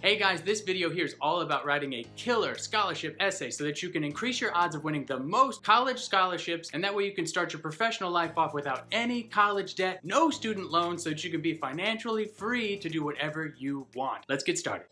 Hey guys, this video here is all about writing a killer scholarship essay so that you can increase your odds of winning the most college scholarships, and that way you can start your professional life off without any college debt, no student loans, so that you can be financially free to do whatever you want. Let's get started.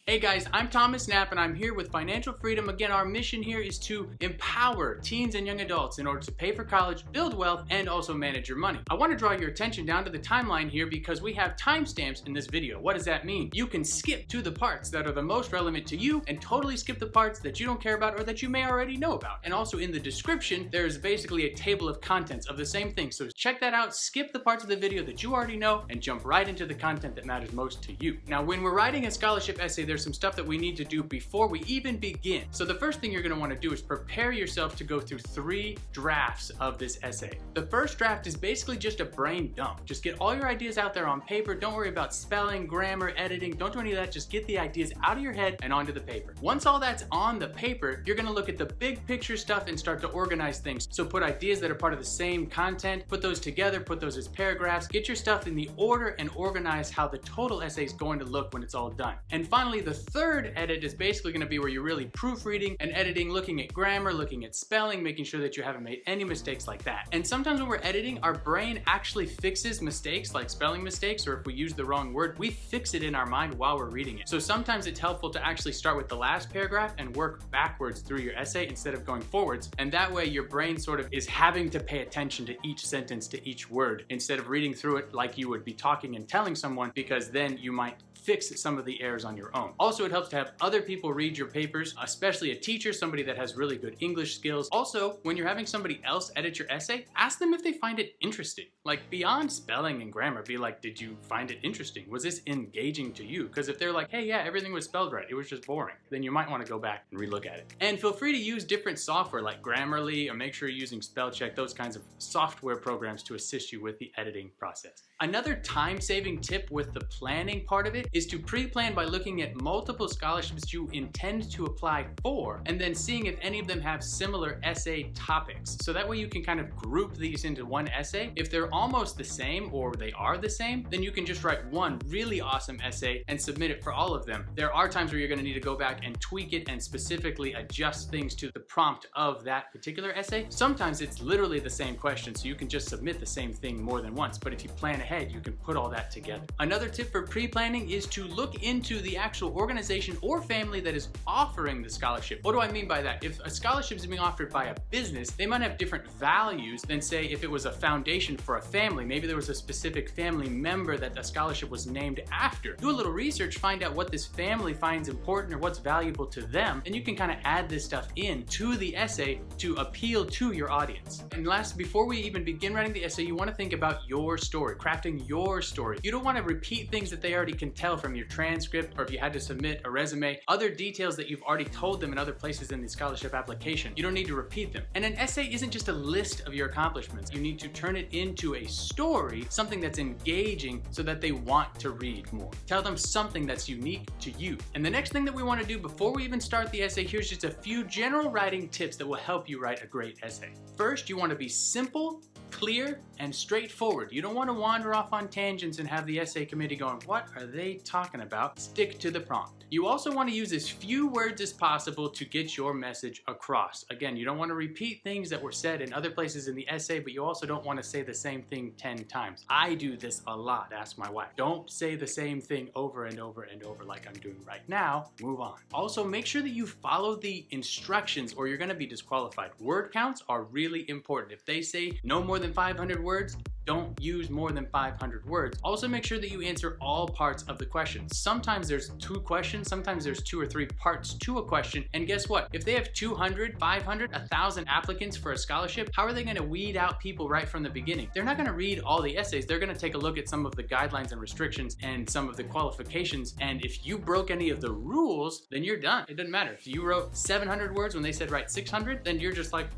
Hey guys, I'm Thomas Knapp and I'm here with Financial Freedom. Again, our mission here is to empower teens and young adults in order to pay for college, build wealth, and also manage your money. I want to draw your attention down to the timeline here because we have timestamps in this video. What does that mean? You can skip to the parts that are the most relevant to you and totally skip the parts that you don't care about or that you may already know about. And also in the description, there's basically a table of contents of the same thing. So check that out, skip the parts of the video that you already know, and jump right into the content that matters most to you. Now, when we're writing a scholarship essay, there's some stuff that we need to do before we even begin. So the first thing you're going to want to do is prepare yourself to go through 3 drafts of this essay. The first draft is basically just a brain dump. Just get all your ideas out there on paper. Don't worry about spelling, grammar, editing. Don't do any of that. Just get the ideas out of your head and onto the paper. Once all that's on the paper, you're going to look at the big picture stuff and start to organize things. So put ideas that are part of the same content, put those together, put those as paragraphs, get your stuff in the order and organize how the total essay is going to look when it's all done. And finally, the third edit is basically going to be where you're really proofreading and editing, looking at grammar, looking at spelling, making sure that you haven't made any mistakes like that. And sometimes when we're editing, our brain actually fixes mistakes like spelling mistakes, or if we use the wrong word, we fix it in our mind while we're reading it. So sometimes it's helpful to actually start with the last paragraph and work backwards through your essay instead of going forwards. And that way your brain sort of is having to pay attention to each sentence, to each word, instead of reading through it like you would be talking and telling someone, because then you might fix some of the errors on your own. Also, it helps to have other people read your papers, especially a teacher, somebody that has really good English skills. Also, when you're having somebody else edit your essay, ask them if they find it interesting. Like, beyond spelling and grammar, be like, did you find it interesting? Was this engaging to you? Because if they're like, hey, yeah, everything was spelled right, it was just boring, then you might want to go back and relook at it. And feel free to use different software like Grammarly, or make sure you're using spell check, those kinds of software programs to assist you with the editing process. Another time-saving tip with the planning part of it is to pre-plan by looking at multiple scholarships you intend to apply for, and then seeing if any of them have similar essay topics. So that way you can kind of group these into one essay. If they're almost the same or they are the same, then you can just write one really awesome essay and submit it for all of them. There are times where you're going to need to go back and tweak it and specifically adjust things to the prompt of that particular essay. Sometimes it's literally the same question, so you can just submit the same thing more than once, but if you plan ahead, you can put all that together. Another tip for pre-planning is to look into the actual organization or family that is offering the scholarship. What do I mean by that? If a scholarship is being offered by a business, they might have different values than, say, if it was a foundation for a family. Maybe there was a specific family member that the scholarship was named after. Do a little research, find out what this family finds important or what's valuable to them, and you can kind of add this stuff in to the essay to appeal to your audience. And last, before we even begin writing the essay, you want to think about your story, crafting your story. You don't want to repeat things that they already can tell from your transcript, or if you had to submit a resume, other details that you've already told them in other places in the scholarship application. You don't need to repeat them. And an essay isn't just a list of your accomplishments. You need to turn it into a story, something that's engaging so that they want to read more. Tell them something that's unique to you. And the next thing that we want to do before we even start the essay, here's just a few general writing tips that will help you write a great essay. First, you want to be simple, clear, and straightforward. You don't want to wander off on tangents and have the essay committee going, what are they talking about? Stick to the prompt. You also want to use as few words as possible to get your message across. Again, you don't want to repeat things that were said in other places in the essay, but you also don't want to say the same thing 10 times. I do this a lot. Ask my wife. Don't say the same thing over and over and over like I'm doing right now. Move on. Also, make sure that you follow the instructions or you're going to be disqualified. Word counts are really important. If they say no more than 500 words, don't use more than 500 words. Also, make sure that you answer all parts of the question. Sometimes there's 2 questions, sometimes there's 2 or 3 parts to a question. And guess what? If they have 200, 500, 1,000 applicants for a scholarship, how are they going to weed out people right from the beginning? They're not going to read all the essays. They're going to take a look at some of the guidelines and restrictions and some of the qualifications. And if you broke any of the rules, then you're done. It doesn't matter. If you wrote 700 words when they said write 600, then you're just like,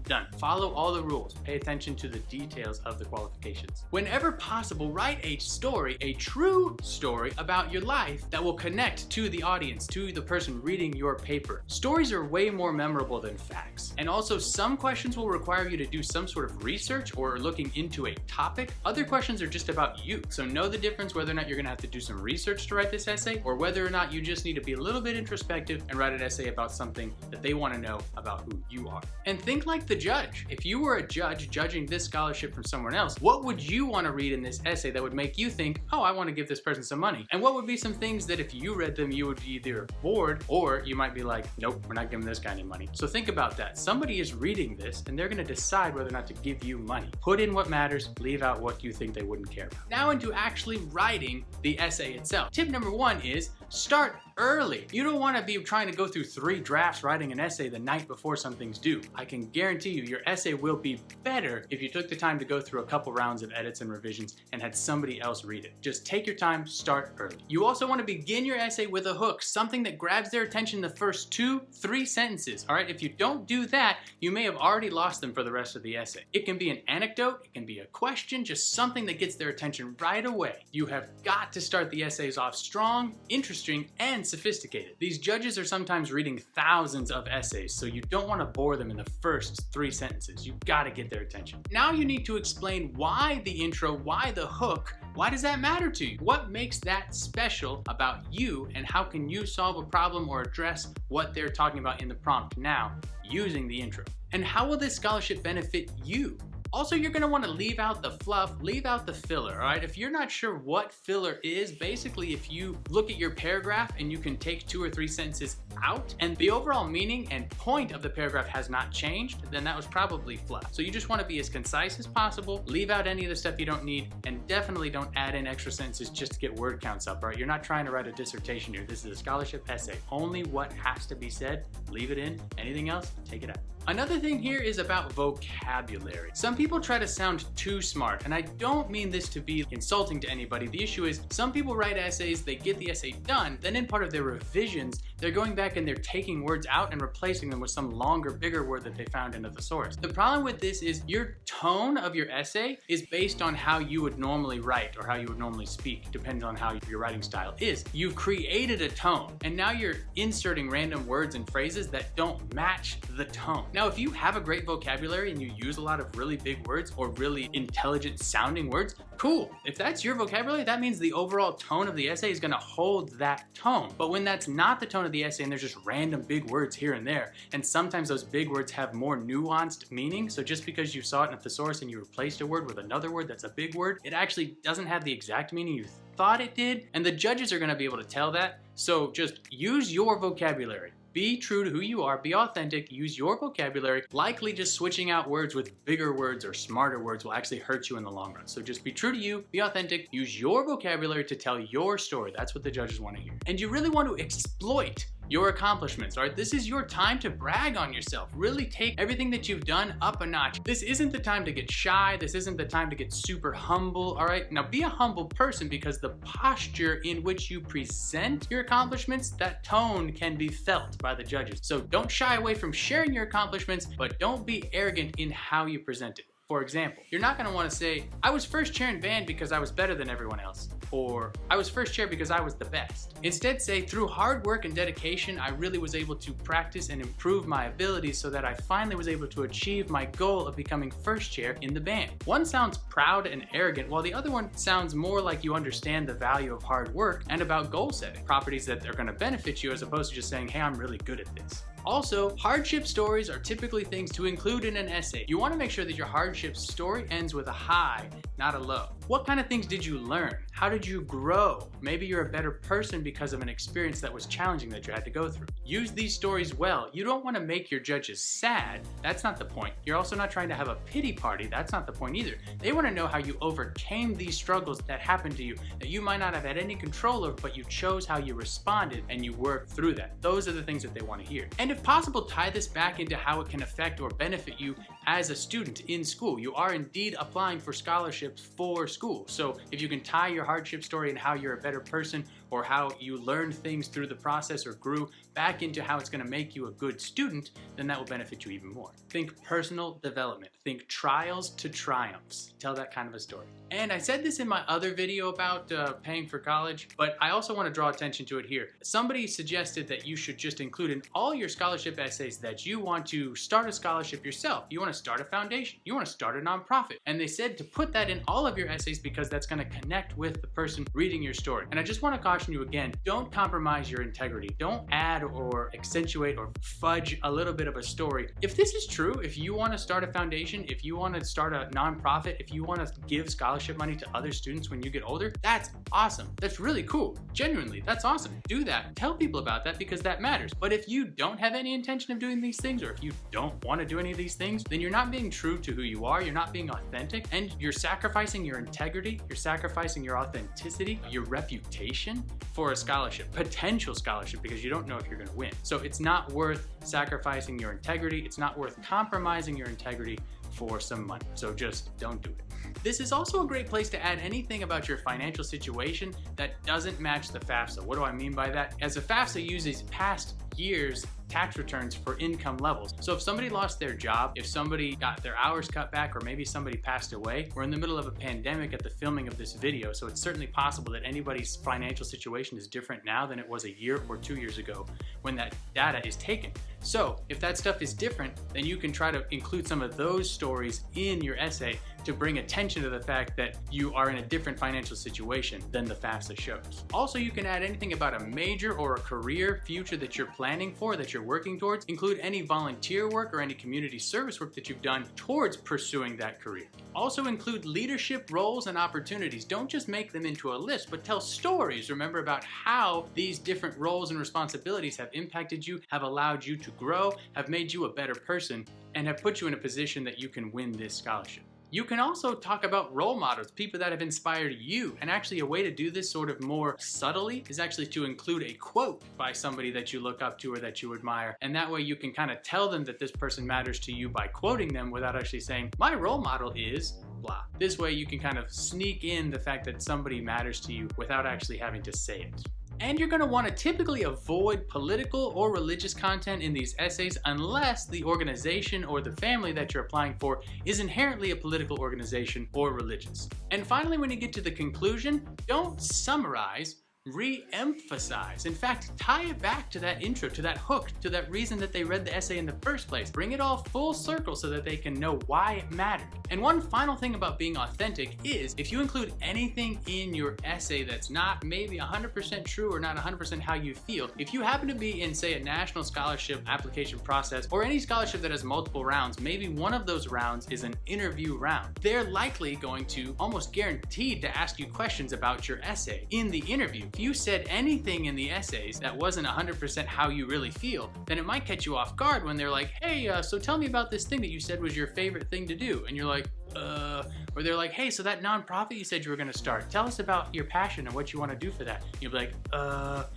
Done. Follow all the rules. Pay attention to the details of the qualifications. Whenever possible, write a story, a true story about your life that will connect to the audience, to the person reading your paper. Stories are way more memorable than facts. And also, some questions will require you to do some sort of research or looking into a topic. Other questions are just about you. So know the difference whether or not you're gonna have to do some research to write this essay, or whether or not you just need to be a little bit introspective and write an essay about something that they wanna know about who you are. And think like the judge. If you were a judge judging this scholarship from someone else, what would you wanna read in this essay that would make you think, oh, I wanna give this person some money? And what would be some things that if you read them, you would be either bored, or you might be like, nope, we're not giving this guy any money. So think about that. Somebody is reading this and they're gonna decide whether or not to give you money. Put in what matters, leave out what you think they wouldn't care about. Now into actually writing the essay itself. Tip number 1 is start early. You don't want to be trying to go through 3 drafts writing an essay the night before something's due. I can guarantee you your essay will be better if you took the time to go through a couple rounds of edits and revisions and had somebody else read it. Just take your time, start early. You also want to begin your essay with a hook, something that grabs their attention the first 2-3 sentences. All right, if you don't do that, you may have already lost them for the rest of the essay. It can be an anecdote, it can be a question, just something that gets their attention right away. You have got to start the essays off strong, interesting, and sophisticated. These judges are sometimes reading thousands of essays, so you don't want to bore them in the first 3 sentences. You've got to get their attention. Now you need to explain why the intro, why the hook, why does that matter to you? What makes that special about you, and how can you solve a problem or address what they're talking about in the prompt now using the intro? And how will this scholarship benefit you? Also, you're gonna wanna leave out the fluff, leave out the filler, all right? If you're not sure what filler is, basically if you look at your paragraph and you can take 2 or 3 sentences out and the overall meaning and point of the paragraph has not changed, then that was probably fluff. So you just wanna be as concise as possible, leave out any of the stuff you don't need, and definitely don't add in extra sentences just to get word counts up, all right? You're not trying to write a dissertation here. This is a scholarship essay. Only what has to be said, leave it in. Anything else, take it out. Another thing here is about vocabulary. Some people try to sound too smart, and I don't mean this to be insulting to anybody. The issue is some people write essays, they get the essay done, then in part of their revisions, they're going back and they're taking words out and replacing them with some longer, bigger word that they found in a thesaurus. The problem with this is your tone of your essay is based on how you would normally write or how you would normally speak, depending on how your writing style is. You've created a tone, and now you're inserting random words and phrases that don't match the tone. Now, if you have a great vocabulary and you use a lot of really big words or really intelligent sounding words, cool. If that's your vocabulary, that means the overall tone of the essay is gonna hold that tone. But when that's not the tone of the essay and there's just random big words here and there, and sometimes those big words have more nuanced meaning, so just because you saw it in a thesaurus and you replaced a word with another word that's a big word, it actually doesn't have the exact meaning you thought it did, and the judges are gonna be able to tell that. So just use your vocabulary. Be true to who you are, be authentic, use your vocabulary. Likely just switching out words with bigger words or smarter words will actually hurt you in the long run. So just be true to you, be authentic, use your vocabulary to tell your story. That's what the judges want to hear. And you really want to exploit your accomplishments, all right? This is your time to brag on yourself. Really take everything that you've done up a notch. This isn't the time to get shy. This isn't the time to get super humble, all right? Now be a humble person, because the posture in which you present your accomplishments, that tone can be felt by the judges. So don't shy away from sharing your accomplishments, but don't be arrogant in how you present it. For example, you're not gonna wanna say, I was first chair in band because I was better than everyone else, or I was first chair because I was the best. Instead say, through hard work and dedication, I really was able to practice and improve my abilities so that I finally was able to achieve my goal of becoming first chair in the band. One sounds proud and arrogant, while the other one sounds more like you understand the value of hard work and about goal setting, properties that are gonna benefit you, as opposed to just saying, hey, I'm really good at this. Also, hardship stories are typically things to include in an essay. You want to make sure that your hardship story ends with a high, not a low. What kind of things did you learn? How did you grow? Maybe you're a better person because of an experience that was challenging that you had to go through. Use these stories well. You don't want to make your judges sad. That's not the point. You're also not trying to have a pity party. That's not the point either. They want to know how you overcame these struggles that happened to you that you might not have had any control over, but you chose how you responded and you worked through that. Those are the things that they want to hear. And if possible, tie this back into how it can affect or benefit you as a student in school. You are indeed applying for scholarships for school. So if you can tie your hardship story and how you're a better person or how you learned things through the process or grew back into how it's going to make you a good student, then that will benefit you even more. Think personal development. Think trials to triumphs. Tell that kind of a story. And I said this in my other video about paying for college, but I also want to draw attention to it here. Somebody suggested that you should just include in all your scholarship essays that you want to start a scholarship yourself. You want to start a foundation. You want to start a nonprofit. And they said to put that in all of your essays because that's going to connect with the person reading your story. And I just want to caution you again, don't compromise your integrity. Don't add or accentuate or fudge a little bit of a story. If this is true, if you want to start a foundation, if you want to start a nonprofit, if you want to give scholarship money to other students when you get older, that's awesome. That's really cool. Genuinely, that's awesome. Do that. Tell people about that because that matters. But if you don't have any intention of doing these things, or if you don't want to do any of these things, then you're not being true to who you are. You're not being authentic, and you're sacrificing your integrity. You're sacrificing your authenticity, your reputation for a scholarship, potential scholarship, because you don't know if you're going to win. So it's not worth sacrificing your integrity. It's not worth compromising your integrity for some money. So just don't do it. This is also a great place to add anything about your financial situation that doesn't match the FAFSA. What do I mean by that? As the FAFSA uses past years' tax returns for income levels. So if somebody lost their job, if somebody got their hours cut back, or maybe somebody passed away, we're in the middle of a pandemic at the filming of this video, so it's certainly possible that anybody's financial situation is different now than it was a year or 2 years ago when that data is taken. So if that stuff is different, then you can try to include some of those stories in your essay to bring attention to the fact that you are in a different financial situation than the FAFSA shows. Also, you can add anything about a major or a career future that you're planning for, that you're working towards. Include any volunteer work or any community service work that you've done towards pursuing that career. Also include leadership roles and opportunities. Don't just make them into a list, but tell stories, remember, about how these different roles and responsibilities have impacted you, have allowed you to grow, have made you a better person, and have put you in a position that you can win this scholarship. You can also talk about role models, people that have inspired you. And actually a way to do this sort of more subtly is actually to include a quote by somebody that you look up to or that you admire. And that way you can kind of tell them that this person matters to you by quoting them without actually saying, my role model is blah. This way you can kind of sneak in the fact that somebody matters to you without actually having to say it. And you're going to want to typically avoid political or religious content in these essays unless the organization or the family that you're applying for is inherently a political organization or religious. And finally, when you get to the conclusion, don't summarize, re-emphasize. In fact, tie it back to that intro, to that hook, to that reason that they read the essay in the first place. Bring it all full circle so that they can know why it mattered. And one final thing about being authentic is if you include anything in your essay that's not maybe 100% true or not 100% how you feel, if you happen to be in, say, a national scholarship application process or any scholarship that has multiple rounds, maybe one of those rounds is an interview round. They're likely going to, almost guaranteed, to ask you questions about your essay in the interview. If you said anything in the essays that wasn't 100% how you really feel, then it might catch you off guard when they're like, hey, so tell me about this thing that you said was your favorite thing to do. And you're like, or they're like, hey, so that nonprofit you said you were going to start, tell us about your passion and what you want to do for that. You'll be like,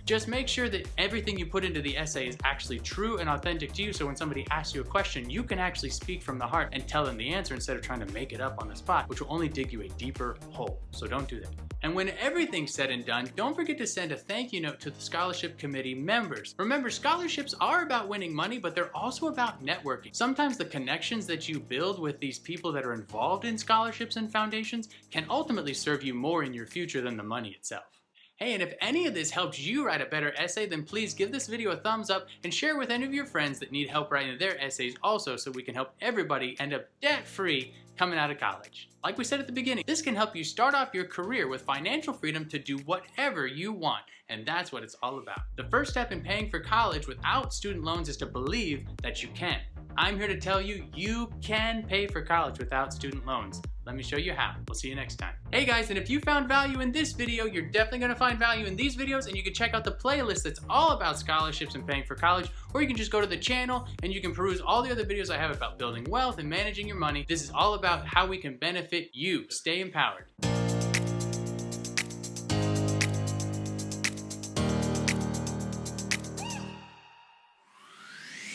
just make sure that everything you put into the essay is actually true and authentic to you, so when somebody asks you a question, you can actually speak from the heart and tell them the answer instead of trying to make it up on the spot, which will only dig you a deeper hole. So don't do that. And when everything's said and done, don't forget to send a thank you note to the scholarship committee members. Remember, scholarships are about winning money, but they're also about networking. Sometimes the connections that you build with these people that are involved in scholarships and foundations can ultimately serve you more in your future than the money itself. Hey, and if any of this helps you write a better essay, then please give this video a thumbs up and share with any of your friends that need help writing their essays also, so we can help everybody end up debt-free coming out of college. Like we said at the beginning, this can help you start off your career with financial freedom to do whatever you want, and that's what it's all about. The first step in paying for college without student loans is to believe that you can. I'm here to tell you, you can pay for college without student loans. Let me show you how. We'll see you next time. Hey guys, and if you found value in this video, you're definitely going to find value in these videos, and you can check out the playlist that's all about scholarships and paying for college, or you can just go to the channel and you can peruse all the other videos I have about building wealth and managing your money. This is all about how we can benefit you. Stay empowered.